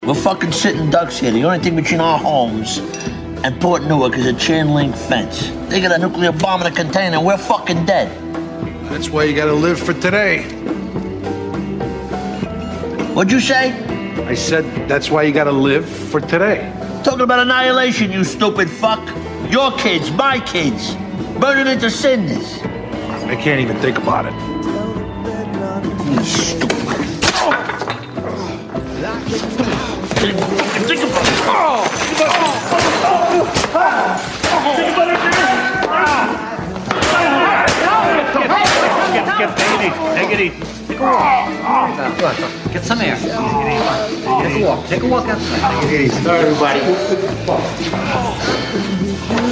We're fucking sitting ducks here. The only thing between our homes and Port Newark is a chain link fence. They got a nuclear bomb in a container and we're fucking dead. That's why you gotta live for today. What'd you say? I said that's why you gotta live for today. Talking about annihilation, you stupid fuck. Your kids, my kids. Burning into cinders. I can't even think about it. You stupid. Think about it. Take it easy. Take a walk. Get some air. Take a walk outside. Take it easy. Sorry, everybody.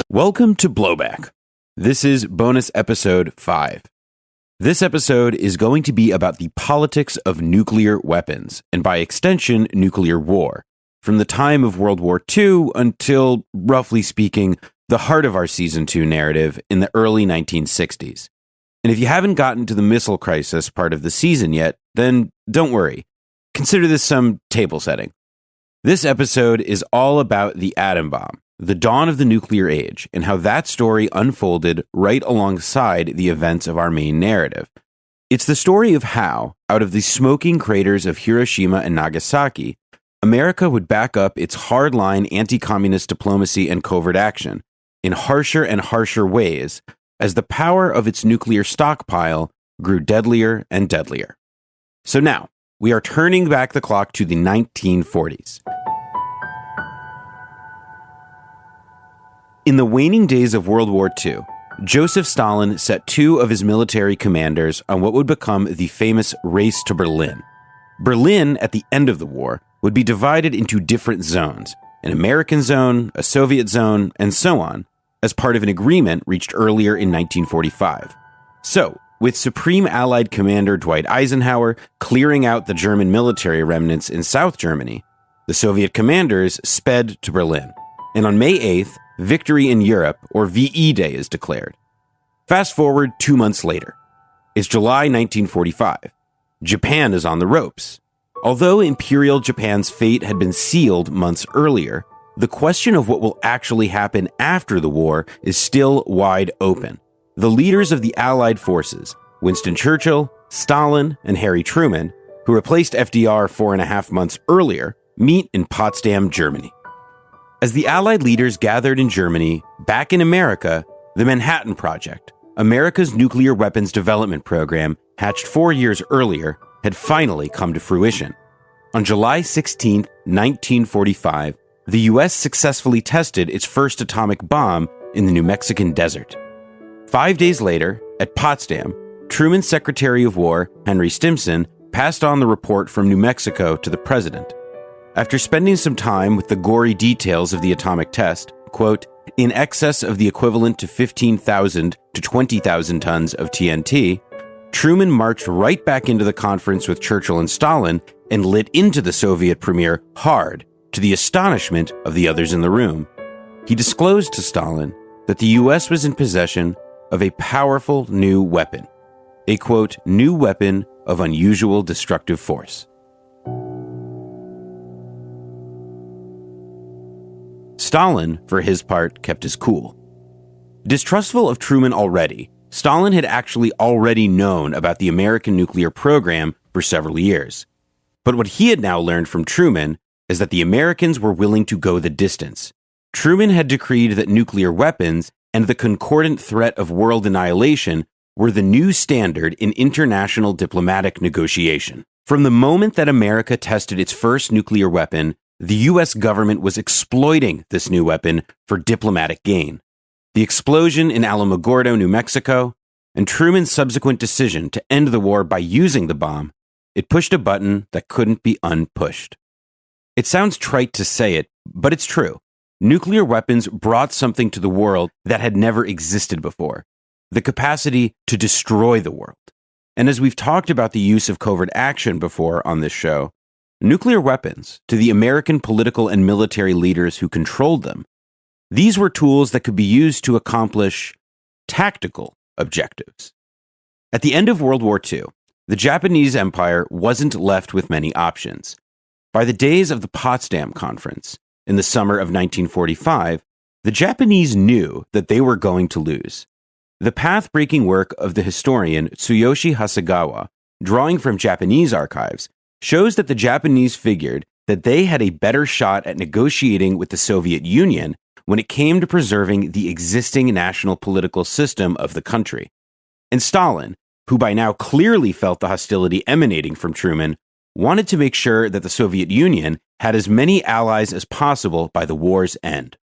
Welcome to Blowback. This is bonus episode 5. This episode is going to be about the politics of nuclear weapons, and by extension, nuclear war, from the time of World War II until, roughly speaking, the heart of our Season 2 narrative in the early 1960s. And if you haven't gotten to the missile crisis part of the season yet, then don't worry. Consider this some table setting. This episode is all about the atom bomb, the dawn of the nuclear age, and how that story unfolded right alongside the events of our main narrative. It's the story of how, out of the smoking craters of Hiroshima and Nagasaki, America would back up its hardline anti-communist diplomacy and covert action in harsher and harsher ways as the power of its nuclear stockpile grew deadlier and deadlier. So now, we are turning back the clock to the 1940s. In the waning days of World War II, Joseph Stalin set 2 of his military commanders on what would become the famous race to Berlin. Berlin, at the end of the war, would be divided into different zones, an American zone, a Soviet zone, and so on, as part of an agreement reached earlier in 1945. So, with Supreme Allied Commander Dwight Eisenhower clearing out the German military remnants in South Germany, the Soviet commanders sped to Berlin. And on May 8th, Victory in Europe, or VE Day, is declared. Fast forward 2 months later. It's July 1945. Japan is on the ropes. Although Imperial Japan's fate had been sealed months earlier, the question of what will actually happen after the war is still wide open. The leaders of the Allied forces, Winston Churchill, Stalin, and Harry Truman, who replaced FDR 4.5 months earlier, meet in Potsdam, Germany. As the Allied leaders gathered in Germany, back in America, the Manhattan Project, America's nuclear weapons development program, hatched 4 years earlier, had finally come to fruition. On July 16, 1945, the U.S. successfully tested its first atomic bomb in the New Mexican desert. 5 days later, at Potsdam, Truman's Secretary of War, Henry Stimson, passed on the report from New Mexico to the president. After spending some time with the gory details of the atomic test, quote, in excess of the equivalent to 15,000 to 20,000 tons of TNT, Truman marched right back into the conference with Churchill and Stalin and lit into the Soviet premier hard, to the astonishment of the others in the room. He disclosed to Stalin that the U.S. was in possession of a powerful new weapon, a, quote, new weapon of unusual destructive force. Stalin, for his part, kept his cool. Distrustful of Truman already, Stalin had actually already known about the American nuclear program for several years. But what he had now learned from Truman is that the Americans were willing to go the distance. Truman had decreed that nuclear weapons and the concordant threat of world annihilation were the new standard in international diplomatic negotiation. From the moment that America tested its first nuclear weapon, the U.S. government was exploiting this new weapon for diplomatic gain. The explosion in Alamogordo, New Mexico, and Truman's subsequent decision to end the war by using the bomb, it pushed a button that couldn't be unpushed. It sounds trite to say it, but it's true. Nuclear weapons brought something to the world that had never existed before, the capacity to destroy the world. And as we've talked about the use of covert action before on this show, nuclear weapons, to the American political and military leaders who controlled them, these were tools that could be used to accomplish tactical objectives. At the end of World War II, the Japanese Empire wasn't left with many options. by the days of the Potsdam Conference in the summer of 1945, the Japanese knew that they were going to lose. The path-breaking work of the historian Tsuyoshi Hasegawa, drawing from Japanese archives, shows that the Japanese figured that they had a better shot at negotiating with the Soviet Union when it came to preserving the existing national political system of the country. And Stalin, who by now clearly felt the hostility emanating from Truman, wanted to make sure that the Soviet Union had as many allies as possible by the war's end.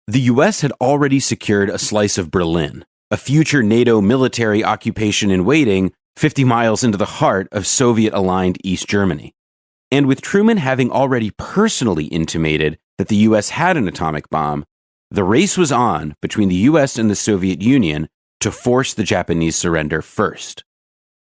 The US had already secured a slice of Berlin, a future NATO military occupation in waiting 50 miles into the heart of Soviet-aligned East Germany. And with Truman having already personally intimated that the US had an atomic bomb, the race was on between the US and the Soviet Union to force the Japanese surrender first.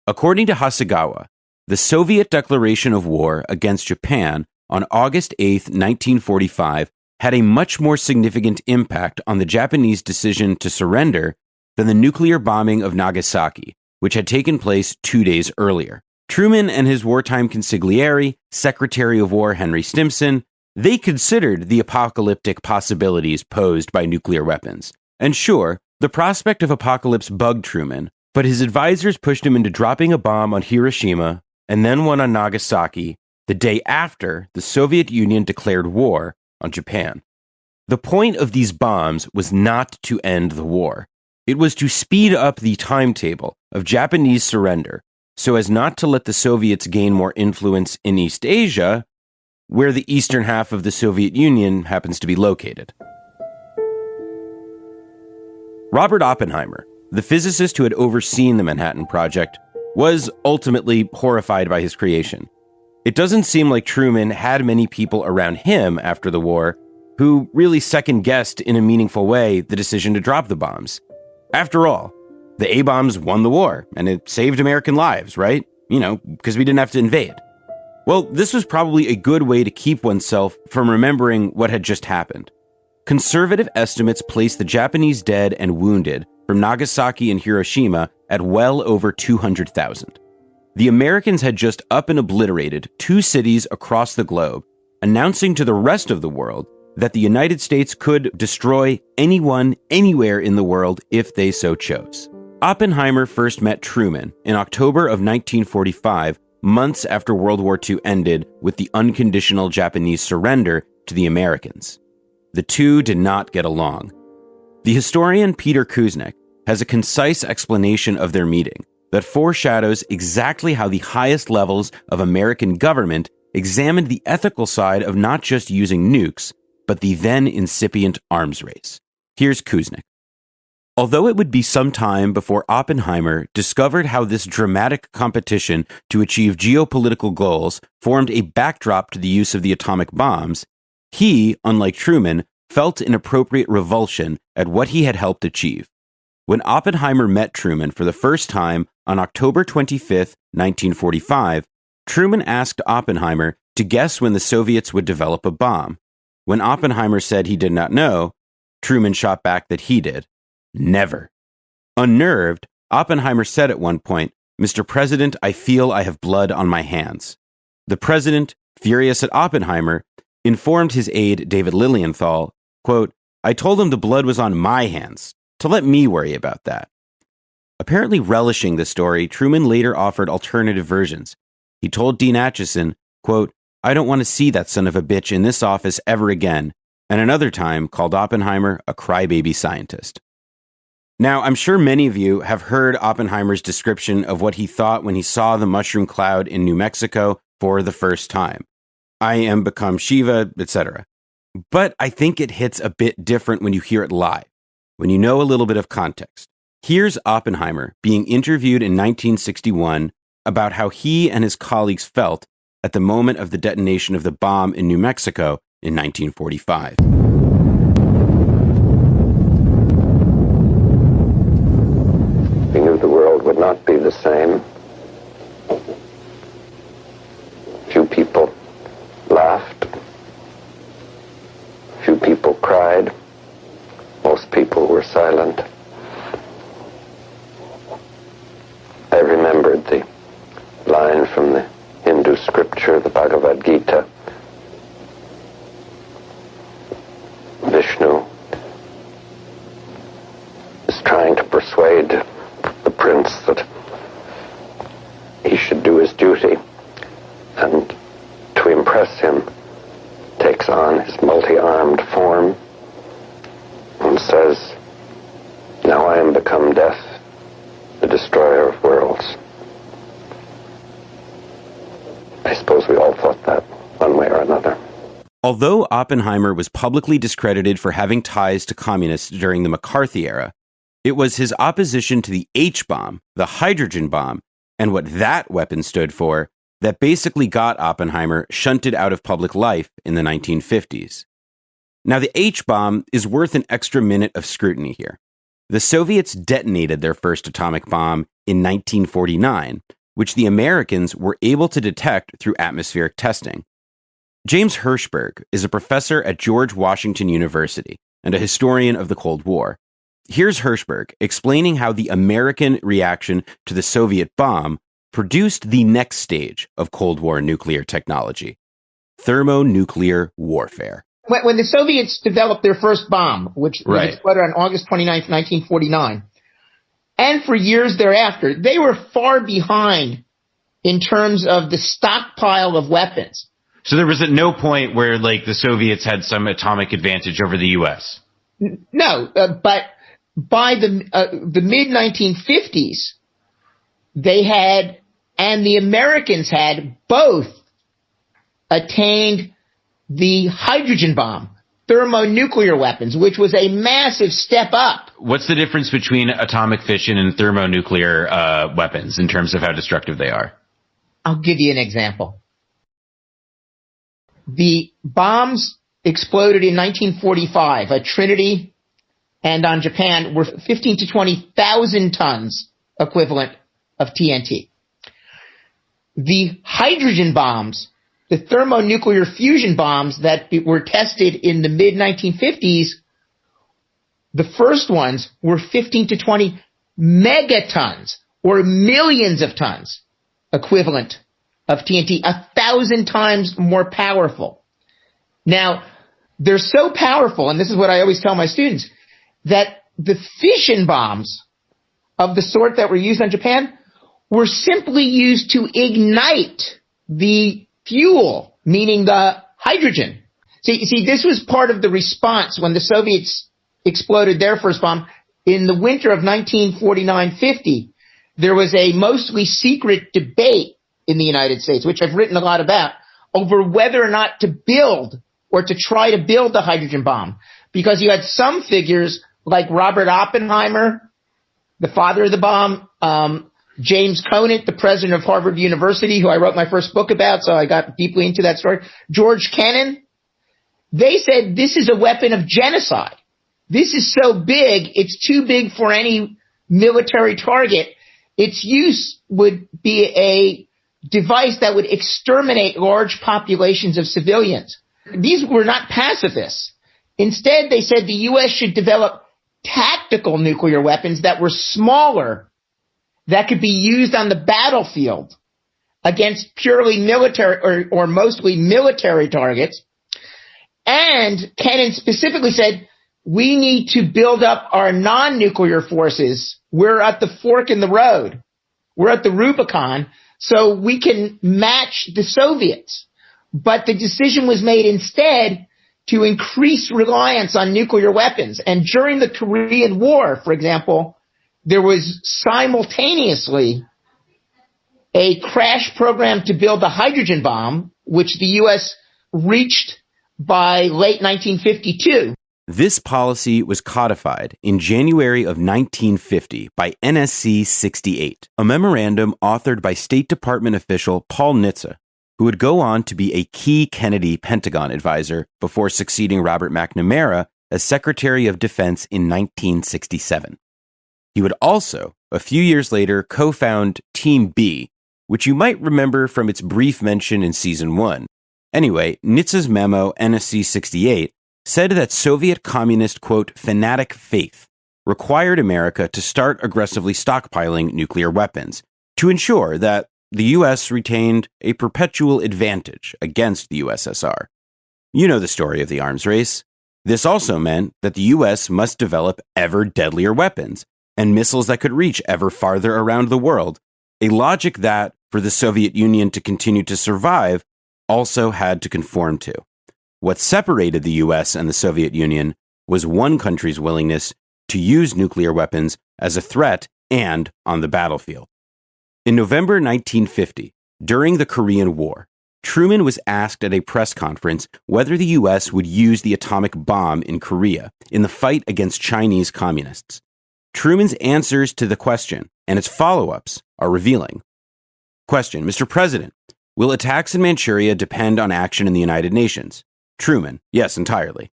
According to Hasegawa, the Soviet declaration of war against Japan on August 8, 1945, had a much more significant impact on the Japanese decision to surrender than the nuclear bombing of Nagasaki, which had taken place 2 days earlier. Truman and his wartime consigliere, Secretary of War Henry Stimson, they considered the apocalyptic possibilities posed by nuclear weapons. And sure, the prospect of apocalypse bugged Truman, but his advisors pushed him into dropping a bomb on Hiroshima and then one on Nagasaki the day after the Soviet Union declared war on Japan. The point of these bombs was not to end the war. It was to speed up the timetable of Japanese surrender so as not to let the Soviets gain more influence in East Asia, where the eastern half of the Soviet Union happens to be located. Robert Oppenheimer, the physicist who had overseen the Manhattan Project, was ultimately horrified by his creation. It doesn't seem like Truman had many people around him after the war who really second-guessed in a meaningful way the decision to drop the bombs. After all, the A-bombs won the war, and it saved American lives, right? You know, because we didn't have to invade. Well, this was probably a good way to keep oneself from remembering what had just happened. Conservative estimates place the Japanese dead and wounded from Nagasaki and Hiroshima at well over 200,000. The Americans had just up and obliterated 2 cities across the globe, announcing to the rest of the world that the United States could destroy anyone, anywhere in the world if they so chose. Oppenheimer first met Truman in October of 1945, months after World War II ended with the unconditional Japanese surrender to the Americans. The two did not get along. The historian Peter Kuznick has a concise explanation of their meeting that foreshadows exactly how the highest levels of American government examined the ethical side of not just using nukes, but the then incipient arms race. Here's Kuznick. Although it would be some time before Oppenheimer discovered how this dramatic competition to achieve geopolitical goals formed a backdrop to the use of the atomic bombs, he, unlike Truman, felt an appropriate revulsion at what he had helped achieve. When Oppenheimer met Truman for the first time on October 25, 1945, Truman asked Oppenheimer to guess when the Soviets would develop a bomb. When Oppenheimer said he did not know, Truman shot back that he did. Never. Unnerved, Oppenheimer said at one point, "Mr. President, I feel I have blood on my hands." The president, furious at Oppenheimer, informed his aide, David Lilienthal, quote, "I told him the blood was on my hands, to let me worry about that." Apparently relishing the story, Truman later offered alternative versions. He told Dean Acheson, quote, "I don't want to see that son of a bitch in this office ever again," and another time called Oppenheimer a crybaby scientist. Now, I'm sure many of you have heard Oppenheimer's description of what he thought when he saw the mushroom cloud in New Mexico for the first time. I am become Shiva, etc. But I think it hits a bit different when you hear it live, when you know a little bit of context. Here's Oppenheimer being interviewed in 1961 about how he and his colleagues felt at the moment of the detonation of the bomb in New Mexico in 1945. We knew the world would not be the same. Few people laughed. Few people cried. Most people were silent. I remembered the line from the Hindu scripture, the Bhagavad Gita, form and says, "Now I am become death, the destroyer of worlds." I suppose we all thought that one way or another. Although Oppenheimer was publicly discredited for having ties to communists during the McCarthy era, it was his opposition to the H-bomb, the hydrogen bomb, and what that weapon stood for that basically got Oppenheimer shunted out of public life in the 1950s. Now, the H-bomb is worth an extra minute of scrutiny here. The Soviets detonated their first atomic bomb in 1949, which the Americans were able to detect through atmospheric testing. James Hirschberg is a professor at George Washington University and a historian of the Cold War. Here's Hirschberg explaining how the American reaction to the Soviet bomb produced the next stage of Cold War nuclear technology: thermonuclear warfare. When the Soviets developed their first bomb, which was exploded on August 29th, 1949, and for years thereafter, they were far behind in terms of the stockpile of weapons. So there was at no point where, like, the Soviets had some atomic advantage over the U.S.? No, but by the mid-1950s, they had, and the Americans had, both attained the hydrogen bomb, thermonuclear weapons, which was a massive step up. What's the difference between atomic fission and thermonuclear weapons in terms of how destructive they are? I'll give you an example. The bombs exploded in 1945 at Trinity and on Japan were 15 to 20,000 tons equivalent of TNT. The hydrogen bombs, the thermonuclear fusion bombs that were tested in the mid-1950s, the first ones were 15 to 20 megatons, or millions of tons equivalent of TNT, 1,000 times more powerful. Now, they're so powerful, and this is what I always tell my students, that the fission bombs of the sort that were used on Japan were simply used to ignite the fuel, meaning the hydrogen. See, this was part of the response when the Soviets exploded their first bomb. In the winter of 1949-50, there was a mostly secret debate in the United States, which I've written a lot about, over whether or not to build or to try to build the hydrogen bomb. Because you had some figures like Robert Oppenheimer, the father of the bomb, James Conant, the president of Harvard University, who I wrote my first book about, so I got deeply into that story, George Kennan. They said this is a weapon of genocide. This is so big, it's too big for any military target. Its use would be a device that would exterminate large populations of civilians. These were not pacifists. Instead, they said the U.S. should develop tactical nuclear weapons that were smaller, that could be used on the battlefield against purely military or mostly military targets. And Kennan specifically said, we need to build up our non-nuclear forces. We're at the fork in the road. We're at the Rubicon, so we can match the Soviets. But the decision was made instead to increase reliance on nuclear weapons. And during the Korean War, for example, there was simultaneously a crash program to build the hydrogen bomb, which the U.S. reached by late 1952. This policy was codified in January of 1950 by NSC 68, a memorandum authored by State Department official Paul Nitze, who would go on to be a key Kennedy Pentagon advisor before succeeding Robert McNamara as Secretary of Defense in 1967. He would also, a few years later, co-found Team B, which you might remember from its brief mention in Season 1. Anyway, Nitze's memo, NSC 68, said that Soviet communist, quote, fanatic faith required America to start aggressively stockpiling nuclear weapons to ensure that the U.S. retained a perpetual advantage against the USSR. You know the story of the arms race. This also meant that the U.S. must develop ever deadlier weapons and missiles that could reach ever farther around the world, a logic that, for the Soviet Union to continue to survive, also had to conform to. What separated the US and the Soviet Union was one country's willingness to use nuclear weapons as a threat and on the battlefield. In November 1950, during the Korean War, Truman was asked at a press conference whether the US would use the atomic bomb in Korea in the fight against Chinese communists. Truman's answers to the question and its follow-ups are revealing. Question: Mr. President, will attacks in Manchuria depend on action in the United Nations? Truman: yes, entirely.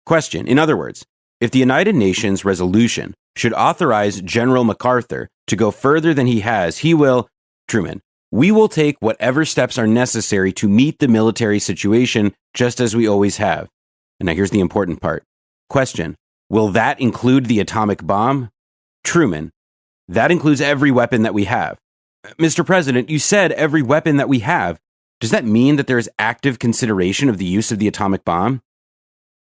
Question: in other words, if the United Nations resolution should authorize General MacArthur to go further than he has, he will... Truman: we will take whatever steps are necessary to meet the military situation, just as we always have. And now here's the important part. Question: will that include the atomic bomb? Truman: that includes every weapon that we have. Mr. President, you said every weapon that we have. Does that mean that there is active consideration of the use of the atomic bomb?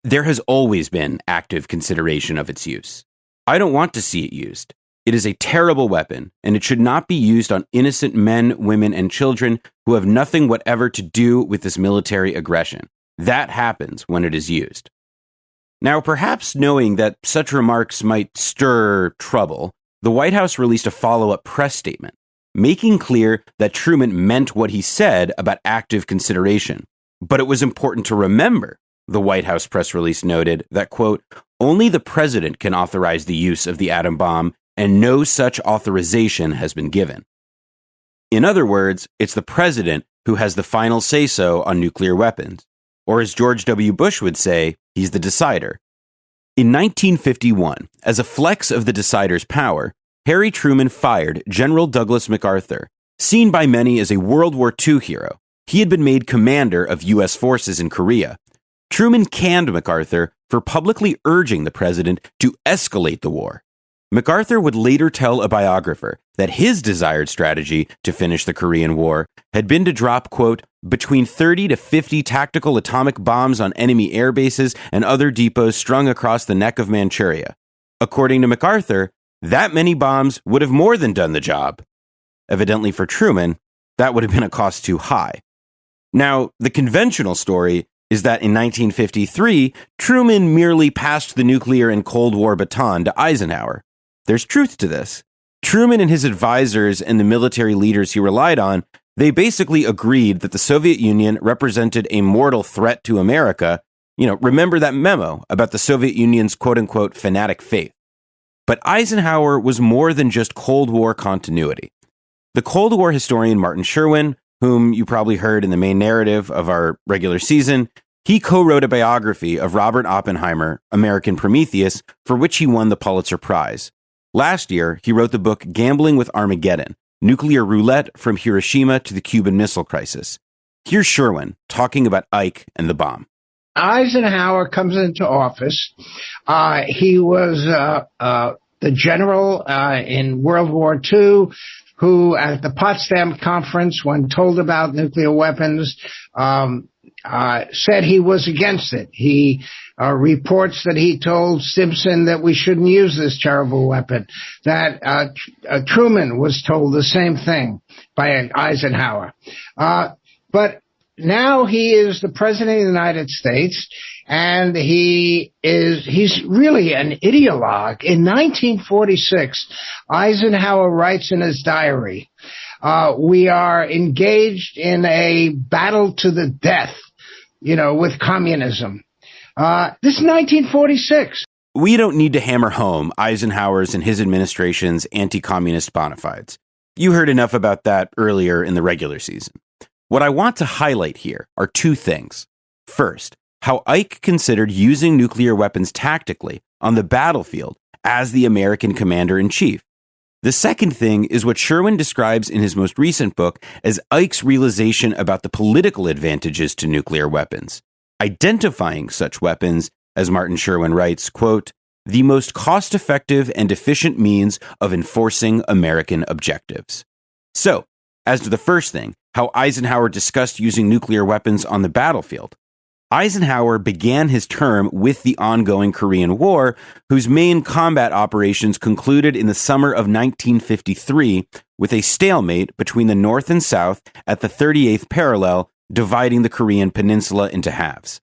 There has always been active consideration of its use. I don't want to see it used. It is a terrible weapon, and it should not be used on innocent men, women, and children who have nothing whatever to do with this military aggression. That happens when it is used. Now, perhaps knowing that such remarks might stir trouble, the White House released a follow-up press statement, making clear that Truman meant what he said about active consideration. But it was important to remember, the White House press release noted, that, quote, only the president can authorize the use of the atom bomb, and no such authorization has been given. In other words, it's the president who has the final say-so on nuclear weapons. Or as George W. Bush would say, he's the decider. In 1951, as a flex of the decider's power, Harry Truman fired General Douglas MacArthur, seen by many as a World War II hero. He had been made commander of U.S. forces in Korea. Truman canned MacArthur for publicly urging the president to escalate the war. MacArthur would later tell a biographer that his desired strategy to finish the Korean War had been to drop, quote, between 30 to 50 tactical atomic bombs on enemy air bases and other depots strung across the neck of Manchuria. According to MacArthur, that many bombs would have more than done the job. Evidently for Truman, that would have been a cost too high. Now, the conventional story is that in 1953, Truman merely passed the nuclear and Cold War baton to Eisenhower. There's truth to this. Truman and his advisors and the military leaders he relied on, they basically agreed that the Soviet Union represented a mortal threat to America. Remember that memo about the Soviet Union's quote-unquote fanatic faith. But Eisenhower was more than just Cold War continuity. The Cold War historian Martin Sherwin, whom you probably heard in the main narrative of our regular season, he co-wrote a biography of Robert Oppenheimer, American Prometheus, for which he won the Pulitzer Prize. Last year, he wrote the book Gambling with Armageddon, Nuclear Roulette from Hiroshima to the Cuban Missile Crisis. Here's Sherwin talking about Ike and the bomb. Eisenhower comes into office. He was the general in World War II who, at the Potsdam Conference, when told about nuclear weapons, said he was against it. He reports that he told Stimson that we shouldn't use this terrible weapon, that Truman was told the same thing by Eisenhower. But now he is the president of the United States, and he's really an ideologue. In 1946, Eisenhower writes in his diary, we are engaged in a battle to the death, with communism. This is 1946. We don't need to hammer home Eisenhower's and his administration's anti-communist bona fides. You heard enough about that earlier in the regular season. What I want to highlight here are two things. First, how Ike considered using nuclear weapons tactically on the battlefield as the American commander-in-chief. The second thing is what Sherwin describes in his most recent book as Ike's realization about the political advantages to nuclear weapons, identifying such weapons, as Martin Sherwin writes, quote, the most cost-effective and efficient means of enforcing American objectives. So, as to the first thing, how Eisenhower discussed using nuclear weapons on the battlefield. Eisenhower began his term with the ongoing Korean War, whose main combat operations concluded in the summer of 1953 with a stalemate between the North and South at the 38th parallel, dividing the Korean peninsula into halves.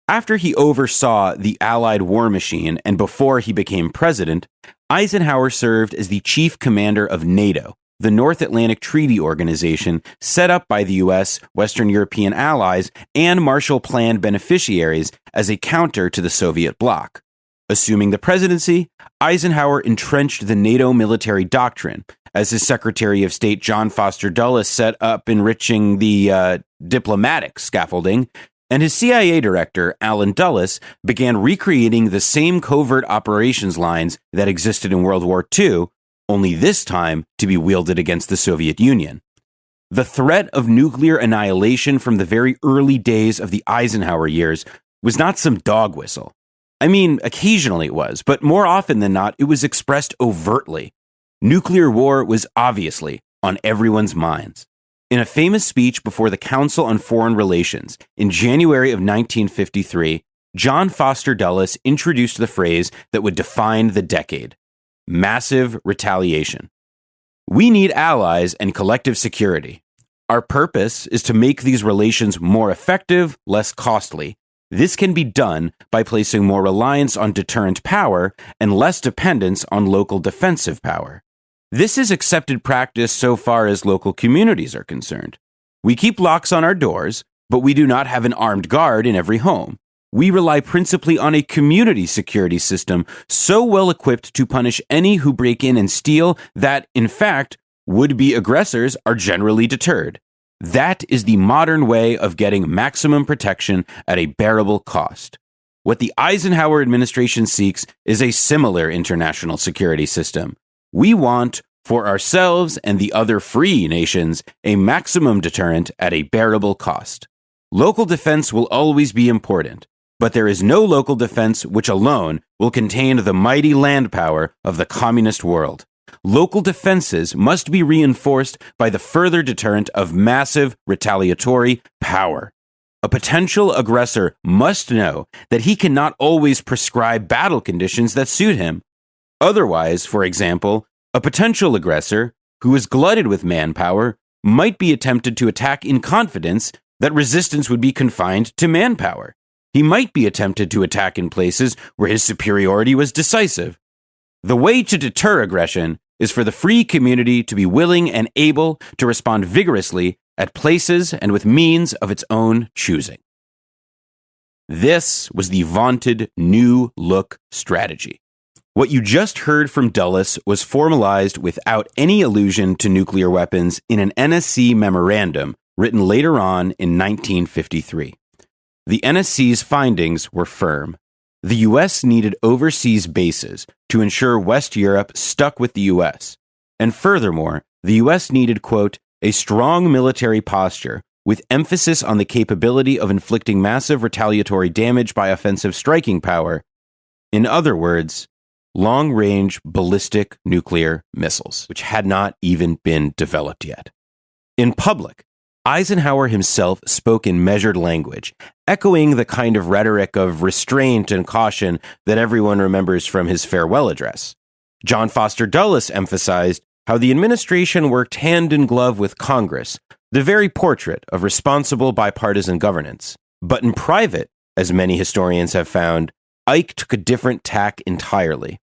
After he oversaw the Allied war machine and before he became president, Eisenhower served as the chief commander of NATO, the North Atlantic Treaty Organization set up by the U.S., Western European allies, and Marshall Plan beneficiaries as a counter to the Soviet bloc. Assuming the presidency, Eisenhower entrenched the NATO military doctrine, as his Secretary of State John Foster Dulles set up enriching the diplomatic scaffolding, and his CIA director, Allen Dulles, began recreating the same covert operations lines that existed in World War II, only this time to be wielded against the Soviet Union. The threat of nuclear annihilation from the very early days of the Eisenhower years was not some dog whistle. I mean, occasionally it was, but more often than not, it was expressed overtly. Nuclear war was obviously on everyone's minds. In a famous speech before the Council on Foreign Relations in January of 1953, John Foster Dulles introduced the phrase that would define the decade: massive retaliation. We need allies and collective security. Our purpose is to make these relations more effective, less costly. This can be done by placing more reliance on deterrent power and less dependence on local defensive power. This is accepted practice so far as local communities are concerned. We keep locks on our doors, but we do not have an armed guard in every home. We rely principally on a community security system so well equipped to punish any who break in and steal that, in fact, would-be aggressors are generally deterred. That is the modern way of getting maximum protection at a bearable cost. What the Eisenhower administration seeks is a similar international security system. We want, for ourselves and the other free nations, a maximum deterrent at a bearable cost. Local defense will always be important, but there is no local defense which alone will contain the mighty land power of the communist world. Local defenses must be reinforced by the further deterrent of massive retaliatory power. A potential aggressor must know that he cannot always prescribe battle conditions that suit him. Otherwise, for example, a potential aggressor who is glutted with manpower might be tempted to attack in confidence that resistance would be confined to manpower. He might be tempted to attack in places where his superiority was decisive. The way to deter aggression is for the free community to be willing and able to respond vigorously at places and with means of its own choosing. This was the vaunted New Look strategy. What you just heard from Dulles was formalized without any allusion to nuclear weapons in an NSC memorandum written later on in 1953. The NSC's findings were firm. The U.S. needed overseas bases to ensure West Europe stuck with the U.S. And furthermore, the U.S. needed, quote, a strong military posture with emphasis on the capability of inflicting massive retaliatory damage by offensive striking power. In other words, long-range ballistic nuclear missiles, which had not even been developed yet. In public, Eisenhower himself spoke in measured language, echoing the kind of rhetoric of restraint and caution that everyone remembers from his farewell address. John Foster Dulles emphasized how the administration worked hand in glove with Congress, the very portrait of responsible bipartisan governance. But in private, as many historians have found, Ike took a different tack entirely.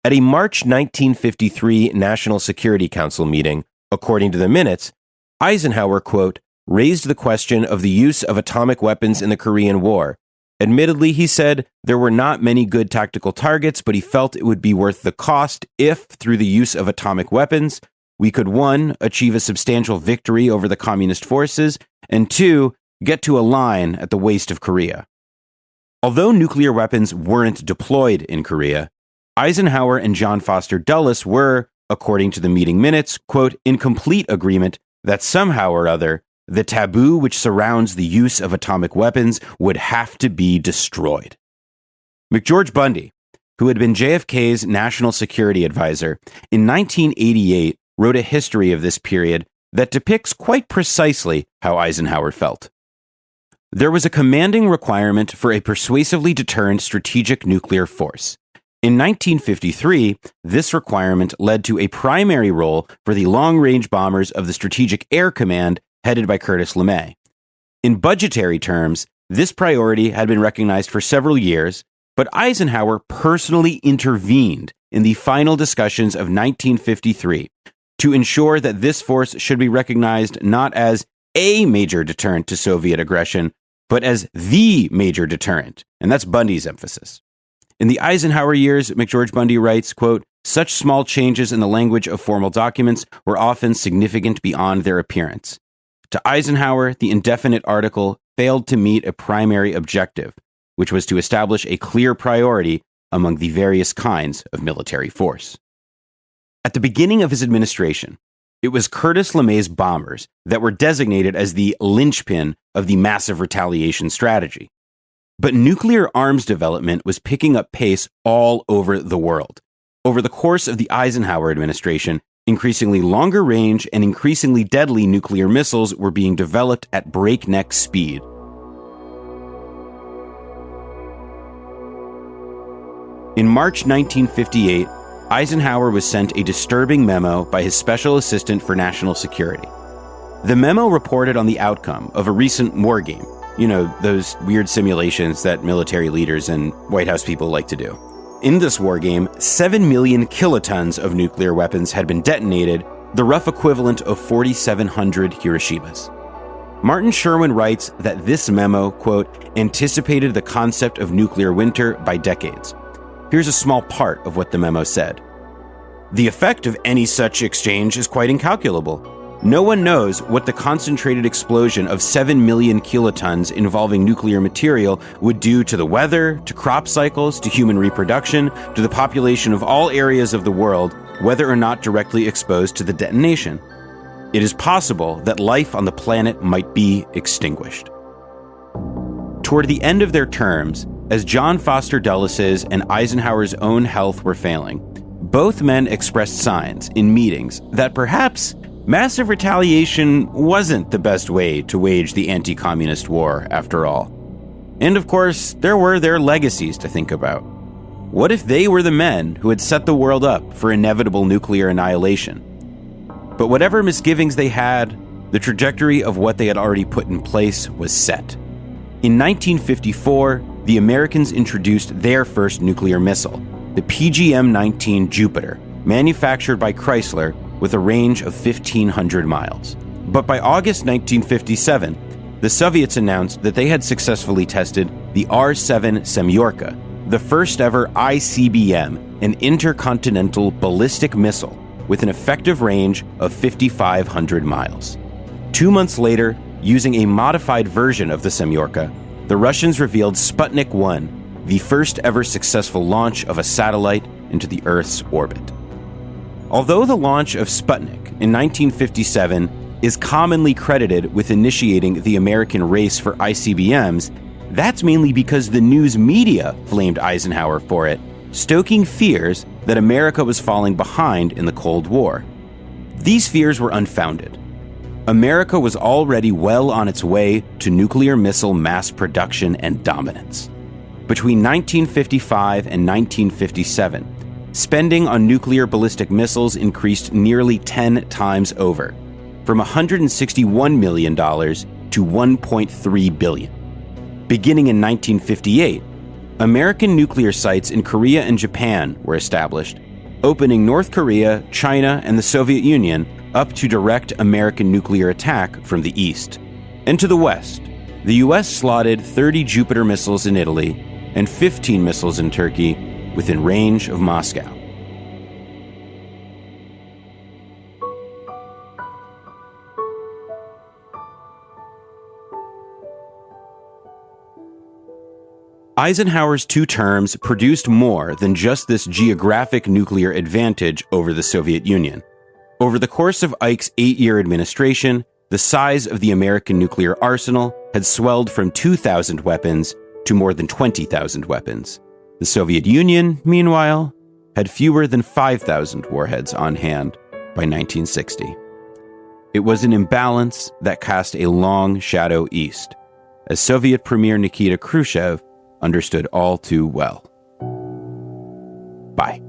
At a March 1953 National Security Council meeting, according to the minutes, Eisenhower, quote, raised the question of the use of atomic weapons in the Korean War. Admittedly, he said, there were not many good tactical targets, but he felt it would be worth the cost if, through the use of atomic weapons, we could, 1, achieve a substantial victory over the communist forces, and 2, get to a line at the waist of Korea. Although nuclear weapons weren't deployed in Korea, Eisenhower and John Foster Dulles were, according to the meeting minutes, quote, in complete agreement that somehow or other, the taboo which surrounds the use of atomic weapons would have to be destroyed. McGeorge Bundy, who had been JFK's national security advisor, in 1988 wrote a history of this period that depicts quite precisely how Eisenhower felt. There was a commanding requirement for a persuasively deterrent strategic nuclear force. In 1953, this requirement led to a primary role for the long-range bombers of the Strategic Air Command headed by Curtis LeMay. In budgetary terms, This priority had been recognized for several years, but Eisenhower personally intervened in the final discussions of 1953 to ensure that this force should be recognized not as a major deterrent to Soviet aggression, but as the major deterrent. And that's Bundy's emphasis. In the Eisenhower years, McGeorge Bundy writes, quote, "Such small changes in the language of formal documents were often significant beyond their appearance. To Eisenhower, the indefinite article failed to meet a primary objective, which was to establish a clear priority among the various kinds of military force." At the beginning of his administration, it was Curtis LeMay's bombers that were designated as the linchpin of the massive retaliation strategy. But nuclear arms development was picking up pace all over the world. Over the course of the Eisenhower administration, increasingly longer range and increasingly deadly nuclear missiles were being developed at breakneck speed. In March 1958, Eisenhower was sent a disturbing memo by his special assistant for national security. The memo reported on the outcome of a recent war game. You know, those weird simulations that military leaders and White House people like to do. In this war game, 7 million kilotons of nuclear weapons had been detonated, the rough equivalent of 4,700 Hiroshimas. Martin Sherwin writes that this memo, quote, anticipated the concept of nuclear winter by decades. Here's a small part of what the memo said. The effect of any such exchange is quite incalculable. No one knows what the concentrated explosion of 7 million kilotons involving nuclear material would do to the weather, to crop cycles, to human reproduction, to the population of all areas of the world, whether or not directly exposed to the detonation. It is possible that life on the planet might be extinguished. Toward the end of their terms, as John Foster Dulles' and Eisenhower's own health were failing, both men expressed signs in meetings that perhaps massive retaliation wasn't the best way to wage the anti-communist war, after all. And of course, there were their legacies to think about. What if they were the men who had set the world up for inevitable nuclear annihilation? But whatever misgivings they had, the trajectory of what they had already put in place was set. In 1954, the Americans introduced their first nuclear missile, the PGM-19 Jupiter, manufactured by Chrysler with a range of 1,500 miles. But by August 1957, the Soviets announced that they had successfully tested the R-7 Semyorka, the first ever ICBM, an intercontinental ballistic missile with an effective range of 5,500 miles. 2 months later, using a modified version of the Semyorka, the Russians revealed Sputnik 1, the first ever successful launch of a satellite into the Earth's orbit. Although the launch of Sputnik in 1957 is commonly credited with initiating the American race for ICBMs, that's mainly because the news media blamed Eisenhower for it, stoking fears that America was falling behind in the Cold War. These fears were unfounded. America was already well on its way to nuclear missile mass production and dominance. Between 1955 and 1957, spending on nuclear ballistic missiles increased nearly 10 times over, from $161 million to $1.3 billion. Beginning in 1958, American nuclear sites in Korea and Japan were established, opening North Korea, China, and the Soviet Union up to direct American nuclear attack from the east. And to the west, the U.S. slotted 30 Jupiter missiles in Italy and 15 missiles in Turkey within range of Moscow. Eisenhower's 2 terms produced more than just this geographic nuclear advantage over the Soviet Union. Over the course of Ike's 8-year administration, the size of the American nuclear arsenal had swelled from 2,000 weapons to more than 20,000 weapons. The Soviet Union, meanwhile, had fewer than 5,000 warheads on hand by 1960. It was an imbalance that cast a long shadow east, as Soviet Premier Nikita Khrushchev understood all too well. Bye.